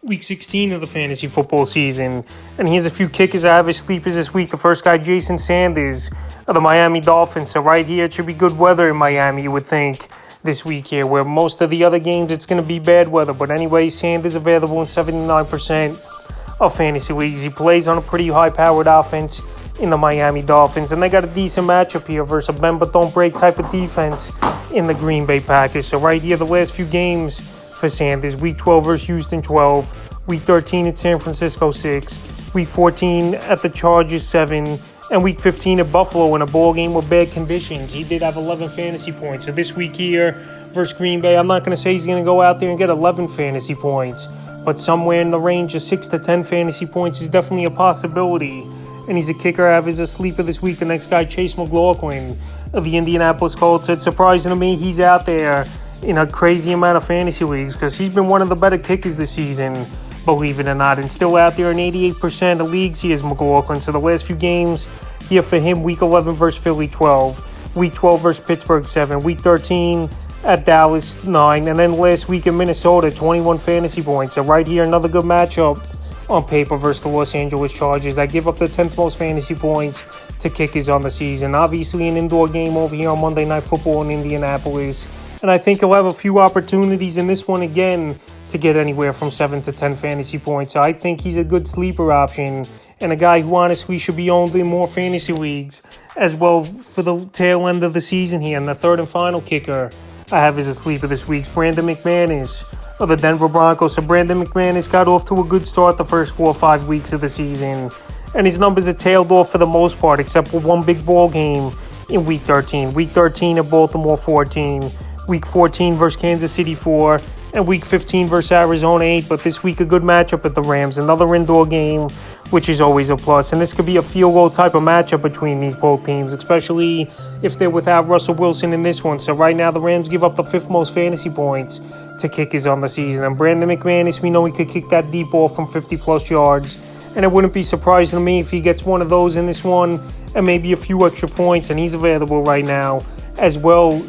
Week 16 of the fantasy football season. And here's a few kickers I have as sleepers this week. The first guy, Jason Sanders of the Miami Dolphins. So right here, it should be good weather in Miami, you would think, this week here, where most of the other games, it's going to be bad weather. But anyway, Sanders available in 79% of fantasy leagues. He plays on a pretty high-powered offense in the Miami Dolphins. And they got a decent matchup here versus a bend-but-don't-break type of defense in the Green Bay Packers. So right here, the last few games for Sanders: Week 12 versus Houston, 12. Week 13 at San Francisco, 6. Week 14 at the Chargers, 7. And Week 15 at Buffalo in a ball game with bad conditions. He did have 11 fantasy points. So this week here versus Green Bay, I'm not going to say he's going to go out there and get 11 fantasy points, but somewhere in the range of 6 to 10 fantasy points is definitely a possibility. And he's a kicker I have as a sleeper this week. The next guy, Chase McLaughlin of the Indianapolis Colts. It's surprising to me he's out there in a crazy amount of fantasy leagues because he's been one of the better kickers this season, believe it or not, and still out there in 88% of leagues he is McLaughlin. So the last few games here for him: Week 11 versus Philly, 12. Week 12 versus Pittsburgh, 7. Week 13 at Dallas, 9. And then last week in Minnesota, 21 fantasy points. So right here, another good matchup on paper versus the Los Angeles Chargers that give up the 10th most fantasy points to kickers on the season. Obviously an indoor game over here on Monday Night Football in Indianapolis. And I think he'll have a few opportunities in this one again to get anywhere from 7 to 10 fantasy points. So I think he's a good sleeper option and a guy who honestly should be owned in more fantasy leagues as well for the tail end of the season here. And the third and final kicker I have as a sleeper this week's Brandon McManus of the Denver Broncos. So Brandon McManus got off to a good start the first 4 or 5 weeks of the season, and his numbers are tailed off for the most part, except for one big ball game in Week 13. Week 13 at Baltimore, 14. Week 14 versus Kansas City, 4. And Week 15 versus Arizona, 8. But this week, a good matchup at the Rams. Another indoor game, which is always a plus. And this could be a field goal type of matchup between these both teams, especially if they're without Russell Wilson in this one. So right now, the Rams give up the 5th most fantasy points to kickers on the season. And Brandon McManus, we know he could kick that deep ball from 50-plus yards. And it wouldn't be surprising to me if he gets one of those in this one and maybe a few extra points. And he's available right now as well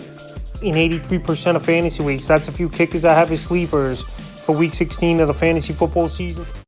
in 83% of fantasy leagues. That's a few kickers I have as sleepers for Week 16 of the fantasy football season.